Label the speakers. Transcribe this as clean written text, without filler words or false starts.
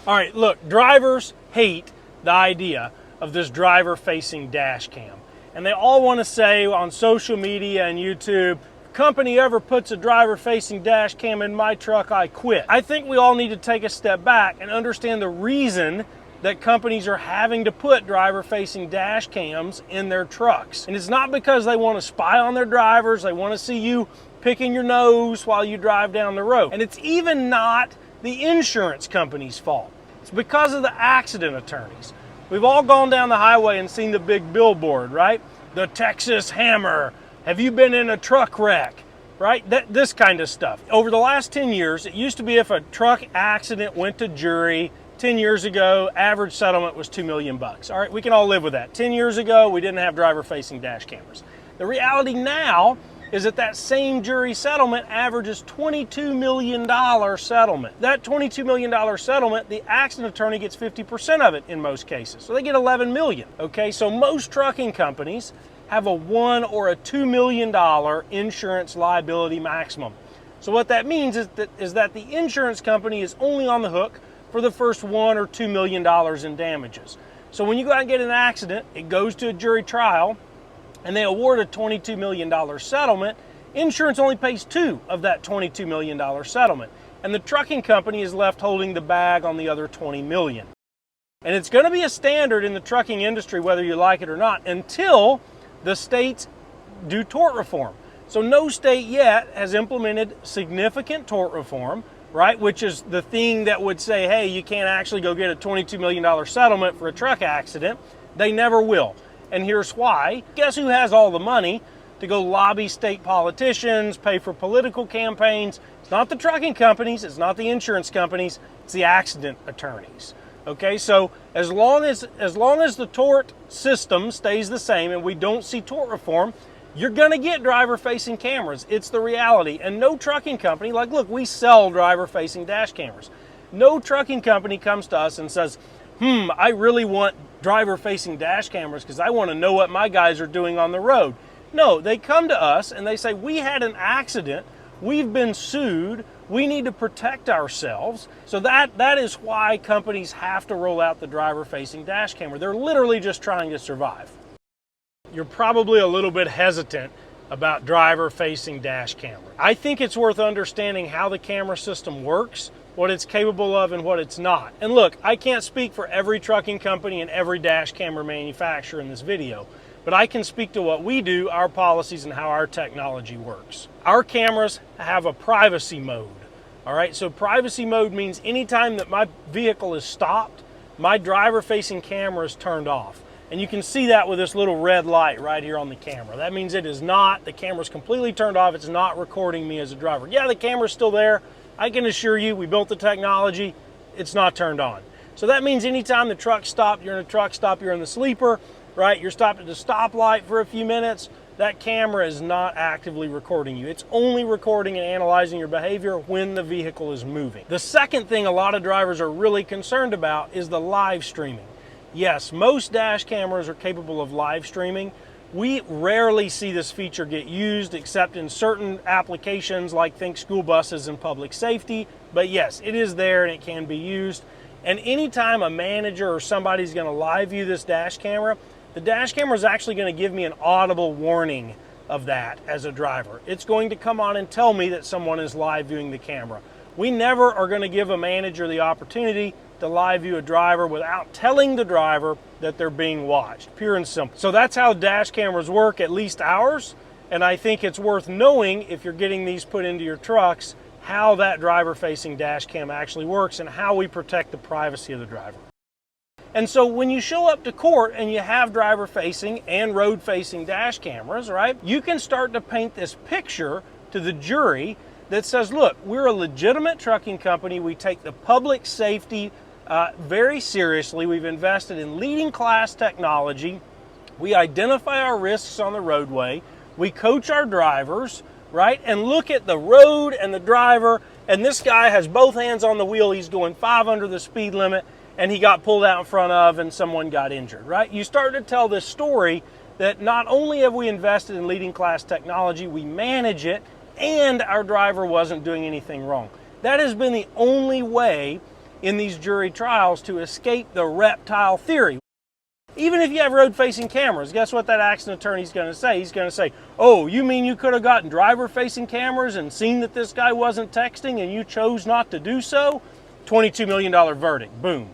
Speaker 1: All right, look, drivers hate the idea of this driver-facing dash cam. And they all want to say on social media and YouTube, company ever puts a driver-facing dash cam in my truck, I quit. I think we all need to take a step back and understand the reason that companies are having to put driver-facing dash cams in their trucks. And it's not because they want to spy on their drivers, they want to see you picking your nose while you drive down the road. And it's even not the insurance company's fault. It's because of the accident attorneys. We've all gone down the highway and seen the big billboard, right? The Texas Hammer. Have you been in a truck wreck? Right? This kind of stuff. Over the last 10 years, it used to be if a truck accident went to jury, 10 years ago, average settlement was $2 million. All right, we can all live with that. 10 years ago, we didn't have driver-facing dash cameras. The reality now is that that same jury settlement averages $22 million settlement. That $22 million settlement, the accident attorney gets 50% of it in most cases. So they get $11 million, okay? So most trucking companies have a $1 or a $2 million insurance liability maximum. So what that means is that the insurance company is only on the hook for the first $1 or $2 million in damages. So when you go out and get in an accident, it goes to a jury trial, and they award a $22 million settlement, insurance only pays $2 of that $22 million settlement. And the trucking company is left holding the bag on the other $20 million. And it's going to be a standard in the trucking industry, whether you like it or not, until the states do tort reform. So no state yet has implemented significant tort reform, right? Which is the thing that would say, hey, you can't actually go get a $22 million settlement for a truck accident. They never will. And here's why. Guess who has all the money to go lobby state politicians, pay for political campaigns? It's not the trucking companies, it's not the insurance companies, it's the accident attorneys. Okay, so as long as the tort system stays the same and we don't see tort reform, you're gonna get driver-facing cameras. It's the reality. And no trucking company, like look, we sell driver-facing dash cameras. No trucking company comes to us and says, I really want driver-facing dash cameras because I want to know what my guys are doing on the road. No, they come to us and they say, we had an accident, we've been sued, we need to protect ourselves. So that is why companies have to roll out the driver-facing dash camera. They're literally just trying to survive. You're probably a little bit hesitant about driver-facing dash camera. I think it's worth understanding how the camera system works, what it's capable of and what it's not. And look, I can't speak for every trucking company and every dash camera manufacturer in this video, but I can speak to what we do, our policies, and how our technology works. Our cameras have a privacy mode, all right? So privacy mode means anytime that my vehicle is stopped, my driver-facing camera is turned off. And you can see that with this little red light right here on the camera. That means the camera's completely turned off, it's not recording me as a driver. Yeah, the camera's still there. I can assure you, we built the technology, it's not turned on. So that means anytime the truck stopped, you're in a truck stop, you're in the sleeper, right? You're stopped at the stoplight for a few minutes, that camera is not actively recording you. It's only recording and analyzing your behavior when the vehicle is moving. The second thing a lot of drivers are really concerned about is the live streaming. Yes, most dash cameras are capable of live streaming. We rarely see this feature get used except in certain applications like think school buses and public safety. But yes, it is there and it can be used. And anytime a manager or somebody's going to live view this dash camera, the dash camera is actually going to give me an audible warning of that as a driver. It's going to come on and tell me that someone is live viewing the camera. We never are going to give a manager the opportunity to live view a driver without telling the driver that they're being watched, pure and simple. So that's how dash cameras work, at least ours, and I think it's worth knowing if you're getting these put into your trucks, how that driver-facing dash cam actually works and how we protect the privacy of the driver. And so when you show up to court and you have driver-facing and road-facing dash cameras, right, you can start to paint this picture to the jury that says, look, we're a legitimate trucking company, we take the public safety very seriously. We've invested in leading class technology. We identify our risks on the roadway. We coach our drivers, right? And look at the road and the driver. And this guy has both hands on the wheel. He's going 5 under the speed limit and he got pulled out in front of and someone got injured, right? You start to tell this story that not only have we invested in leading class technology, we manage it and our driver wasn't doing anything wrong. That has been the only way in these jury trials to escape the reptile theory. Even if you have road-facing cameras, guess what that accident attorney's going to say? He's going to say, oh, you mean you could have gotten driver-facing cameras and seen that this guy wasn't texting and you chose not to do so? $22 million verdict. Boom.